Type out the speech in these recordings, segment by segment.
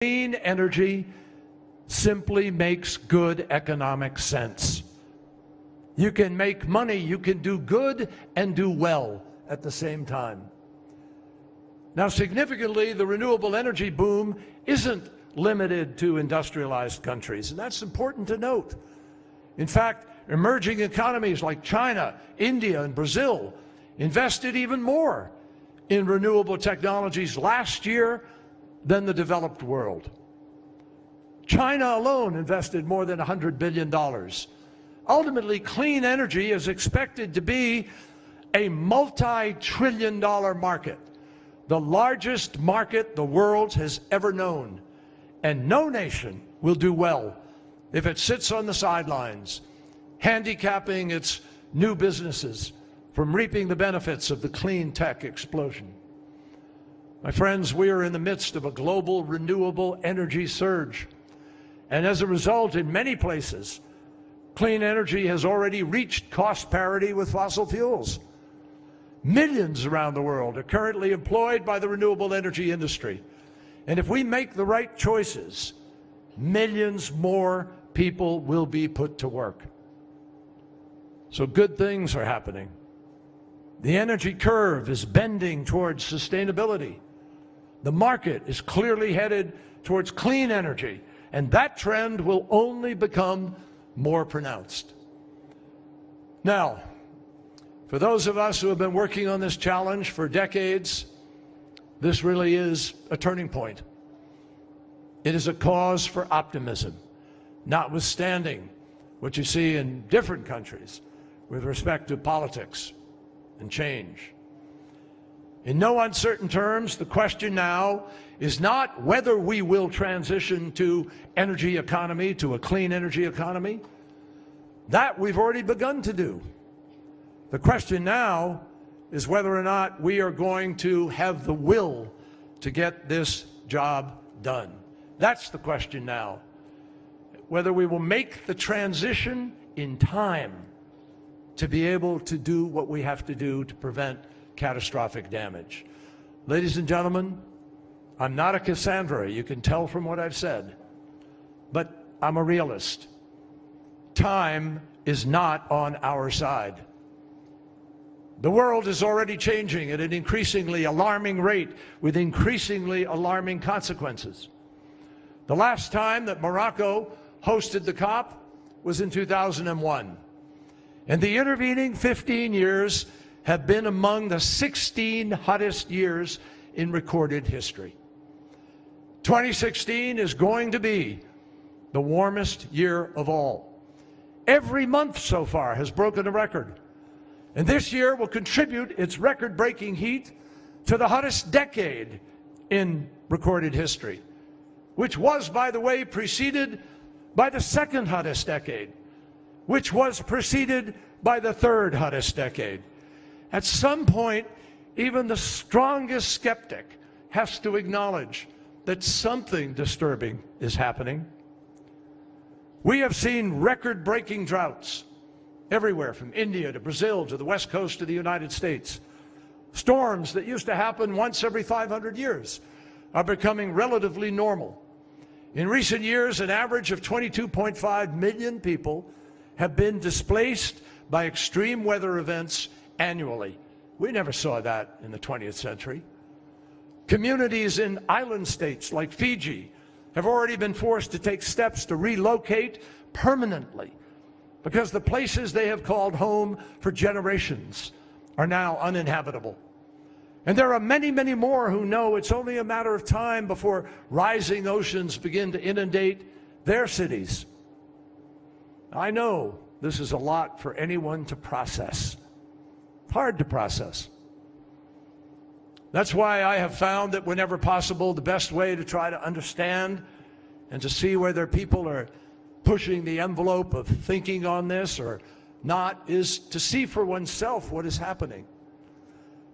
Clean energy simply makes good economic sense. You can make money, you can do good and do well at the same time. Now, significantly, the renewable energy boom isn't limited to industrialized countries, and that's important to note. In fact, emerging economies like China, India, and Brazil invested even more in renewable technologies last year than the developed world. China alone invested more than $100 billion. Ultimately, clean energy is expected to be a multi-trillion-dollar market, the largest market the world has ever known. And no nation will do well if it sits on the sidelines, handicapping its new businesses from reaping the benefits of the clean tech explosion. My friends, we are in the midst of a global renewable energy surge. And as a result, in many places, clean energy has already reached cost parity with fossil fuels. Millions around the world are currently employed by the renewable energy industry. And if we make the right choices, millions more people will be put to work. So good things are happening. The energy curve is bending towards sustainability. The market is clearly headed towards clean energy, and that trend will only become more pronounced. Now, for those of us who have been working on this challenge for decades, this really is a turning point. It is a cause for optimism, notwithstanding what you see in different countries with respect to politics and change. In no uncertain terms, the question now is not whether we will transition to energy economy, to a clean energy economy. That we've already begun to do. The question now is whether or not we are going to have the will to get this job done. That's the question now. Whether we will make the transition in time to be able to do what we have to do to prevent catastrophic damage. Ladies and gentlemen, I'm not a Cassandra, you can tell from what I've said, but I'm a realist. Time is not on our side. The world is already changing at an increasingly alarming rate with increasingly alarming consequences. The last time that Morocco hosted the COP was in 2001. And the intervening 15 years have been among the 16 hottest years in recorded history. 2016 is going to be the warmest year of all. Every month so far has broken a record. And this year will contribute its record-breaking heat to the hottest decade in recorded history, which was, by the way, preceded by the second hottest decade, which was preceded by the third hottest decade. At some point, even the strongest skeptic has to acknowledge that something disturbing is happening. We have seen record-breaking droughts everywhere, from India to Brazil to the west coast of the United States. Storms that used to happen once every 500 years are becoming relatively normal. In recent years, an average of 22.5 million people have been displaced by extreme weather events annually. We never saw that in the 20th century. Communities in island states like Fiji have already been forced to take steps to relocate permanently because the places they have called home for generations are now uninhabitable. And there are many, many more who know it's only a matter of time before rising oceans begin to inundate their cities. I know this is a lot for anyone to process. Hard to process. That's why I have found that whenever possible, the best way to try to understand and to see whether people are pushing the envelope of thinking on this or not is to see for oneself what is happening.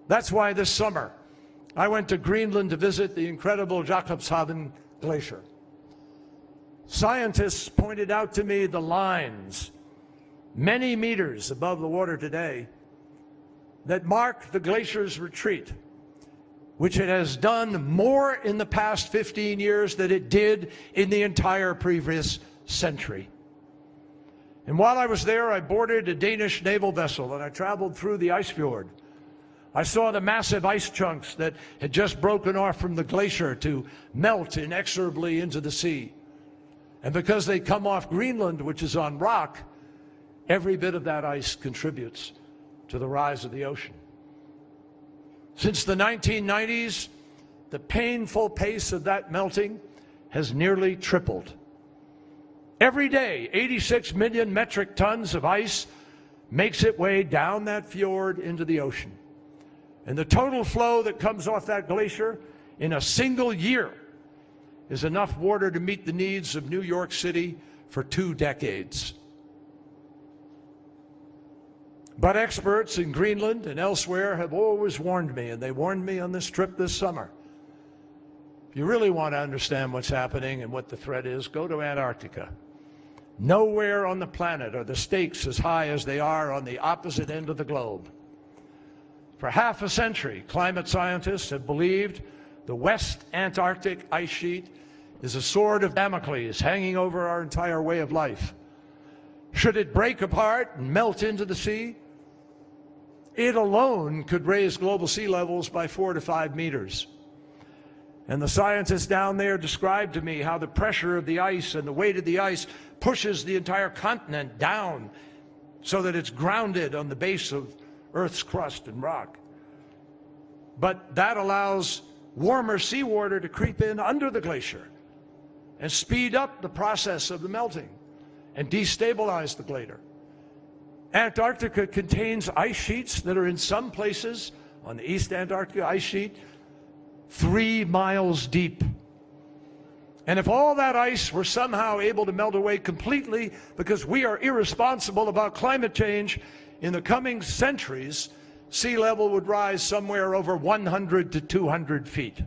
That's why this summer I went to Greenland to visit the incredible Jakobshavn Glacier. Scientists pointed out to me the lines many meters above the water today that mark the glacier's retreat which it has done more in the past 15 years than it did in the entire previous century. And while I was there, I boarded a Danish naval vessel and I traveled through the ice fjord. I saw the massive ice chunks that had just broken off from the glacier to melt inexorably into the sea. And because they come off Greenland, which is on rock, every bit of that ice contributes to the rise of the ocean. Since the 1990s, the painful pace of that melting has nearly tripled. Every day, 86 million metric tons of ice makes its way down that fjord into the ocean. And the total flow that comes off that glacier in a single year is enough water to meet the needs of New York City for 2 decades. But experts in Greenland and elsewhere have always warned me, and they warned me on this trip this summer. If you really want to understand what's happening and what the threat is, go to Antarctica. Nowhere on the planet are the stakes as high as they are on the opposite end of the globe. For half a century, climate scientists have believed the West Antarctic ice sheet is a sword of Damocles hanging over our entire way of life. Should it break apart and melt into the sea, it alone could raise global sea levels by 4 to 5 meters. And the scientists down there described to me how the pressure of the ice and the weight of the ice pushes the entire continent down so that it's grounded on the base of Earth's crust and rock. But that allows warmer seawater to creep in under the glacier and speed up the process of the melting and destabilize the glacier. Antarctica contains ice sheets that are in some places on the East Antarctica ice sheet 3 miles deep. And if all that ice were somehow able to melt away completely because we are irresponsible about climate change, in the coming centuries, sea level would rise somewhere over 100 to 200 feet.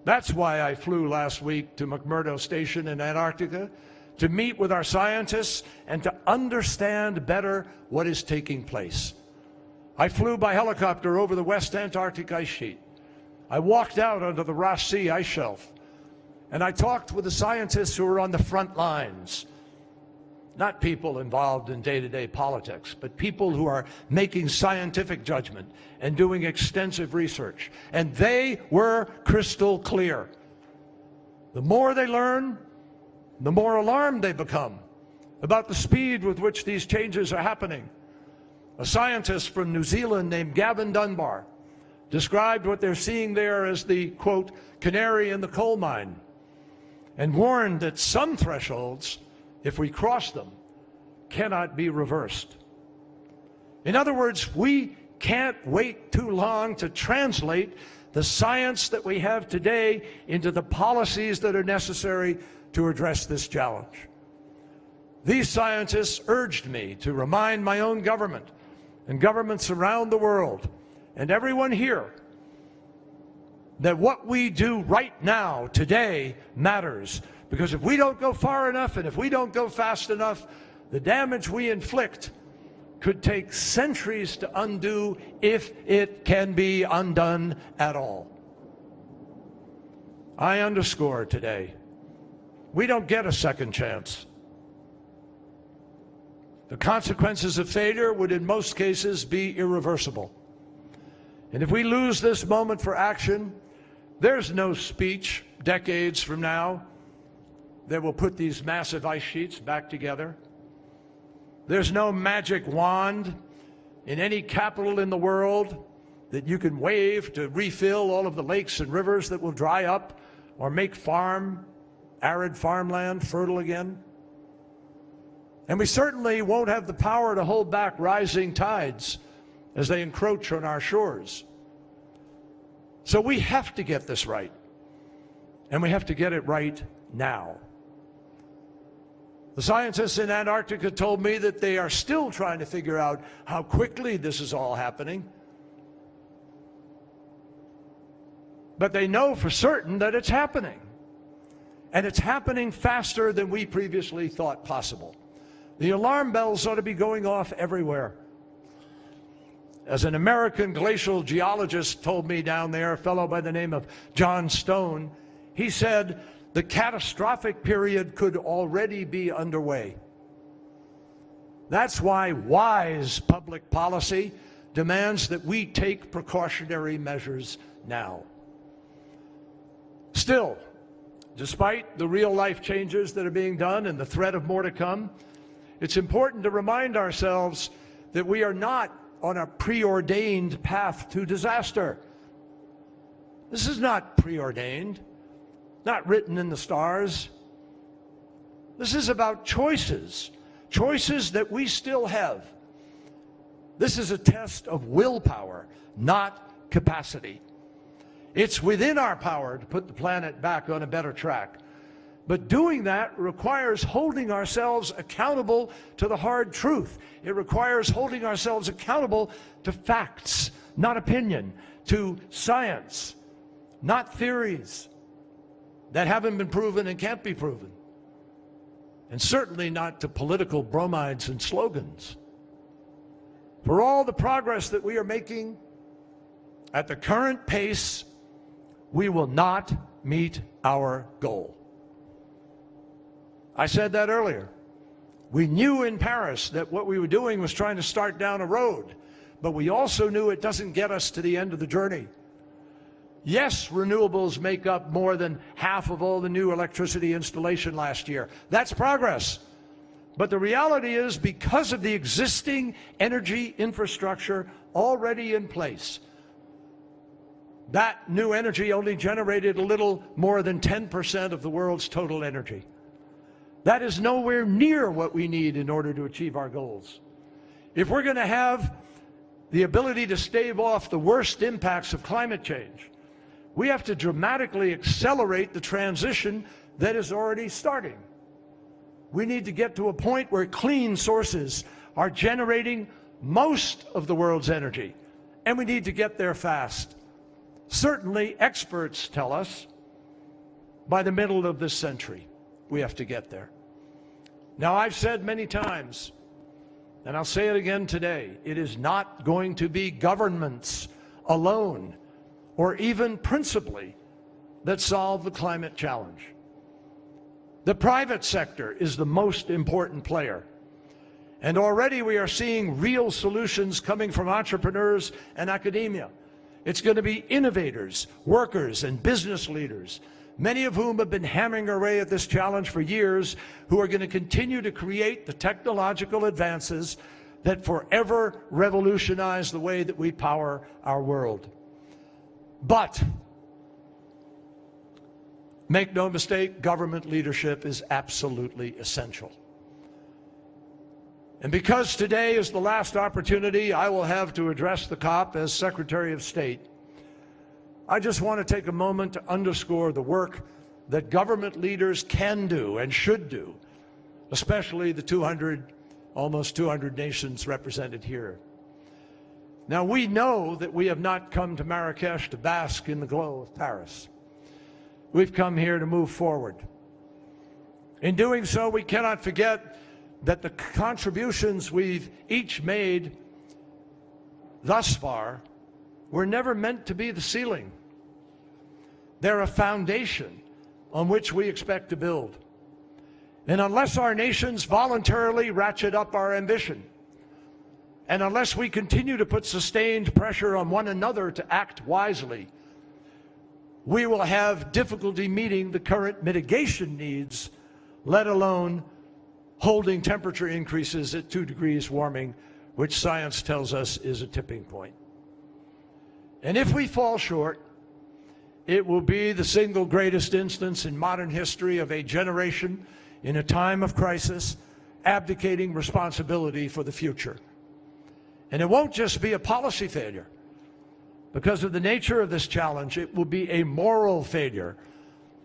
That's why I flew last week to McMurdo Station in Antarctica, to meet with our scientists and to understand better what is taking place. I flew by helicopter over the West Antarctic ice sheet. I walked out onto the Ross Sea ice shelf, and I talked with the scientists who are on the front lines. Not people involved in day-to-day politics, but people who are making scientific judgment and doing extensive research. And they were crystal clear. The more they learn, the more alarmed they become about the speed with which these changes are happening. A scientist from New Zealand named Gavin Dunbar described what they're seeing there as the, quote, canary in the coal mine, and warned that some thresholds, if we cross them, cannot be reversed. In other words, we can't wait too long to translate the science that we have today into the policies that are necessary to address this challenge. These scientists urged me to remind my own government and governments around the world and everyone here that what we do right now, today, matters. Because if we don't go far enough and if we don't go fast enough, the damage we inflict could take centuries to undo, if it can be undone at all. I underscore today, we don't get a second chance. The consequences of failure would in most cases be irreversible. And if we lose this moment for action, there's no speech decades from now that will put these massive ice sheets back together. There's no magic wand in any capital in the world that you can wave to refill all of the lakes and rivers that will dry up or make arid farmland fertile again. And we certainly won't have the power to hold back rising tides as they encroach on our shores. So we have to get this right, and we have to get it right now. The scientists in Antarctica told me that they are still trying to figure out how quickly this is all happening. But they know for certain that it's happening. And it's happening faster than we previously thought possible. The alarm bells ought to be going off everywhere. As an American glacial geologist told me down there, a fellow by the name of John Stone, he said the catastrophic period could already be underway. That's why wise public policy demands that we take precautionary measures now. Still, despite the real-life changes that are being done and the threat of more to come, it's important to remind ourselves that we are not on a preordained path to disaster. This is not preordained, not written in the stars. This is about choices, choices that we still have. This is a test of willpower, not capacity. It's within our power to put the planet back on a better track. But doing that requires holding ourselves accountable to the hard truth. It requires holding ourselves accountable to facts, not opinion, to science, not theories that haven't been proven and can't be proven, and certainly not to political bromides and slogans. For all the progress that we are making at the current pace, we will not meet our goal. I said that earlier. We knew in Paris that what we were doing was trying to start down a road, but we also knew it doesn't get us to the end of the journey. Yes, renewables make up more than half of all the new electricity installation last year. That's progress. But the reality is, because of the existing energy infrastructure already in place, that new energy only generated a little more than 10% of the world's total energy. That is nowhere near what we need in order to achieve our goals. If we're going to have the ability to stave off the worst impacts of climate change, we have to dramatically accelerate the transition that is already starting. We need to get to a point where clean sources are generating most of the world's energy, and we need to get there fast. Certainly, experts tell us by the middle of this century, we have to get there. Now, I've said many times, and I'll say it again today, it is not going to be governments alone, or even principally, that solve the climate challenge. The private sector is the most important player. And already we are seeing real solutions coming from entrepreneurs and academia. It's going to be innovators, workers, and business leaders, many of whom have been hammering away at this challenge for years, who are going to continue to create the technological advances that forever revolutionize the way that we power our world. But make no mistake, government leadership is absolutely essential. And because today is the last opportunity I will have to address the COP as Secretary of State, I just want to take a moment to underscore the work that government leaders can do and should do, especially the almost 200 nations represented here. Now, we know that we have not come to Marrakesh to bask in the glow of Paris. We've come here to move forward. In doing so, we cannot forget that the contributions we've each made thus far were never meant to be the ceiling. They're a foundation on which we expect to build. And unless our nations voluntarily ratchet up our ambition, and unless we continue to put sustained pressure on one another to act wisely, we will have difficulty meeting the current mitigation needs, let alone holding temperature increases at 2 degrees warming, which science tells us is a tipping point. And if we fall short, it will be the single greatest instance in modern history of a generation in a time of crisis abdicating responsibility for the future. And it won't just be a policy failure. Because of the nature of this challenge, it will be a moral failure,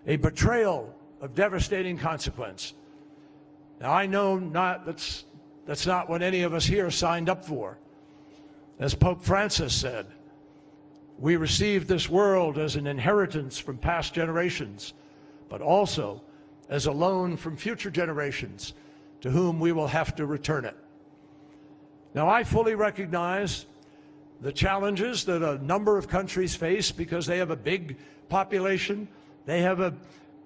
a betrayal of devastating consequence. Now, I know that's not what any of us here signed up for. As Pope Francis said, we received this world as an inheritance from past generations, but also as a loan from future generations to whom we will have to return it. Now, I fully recognize the challenges that a number of countries face because they have a big population, they have a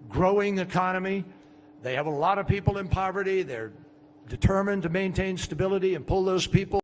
growing economy, they have a lot of people in poverty, they're determined to maintain stability and pull those people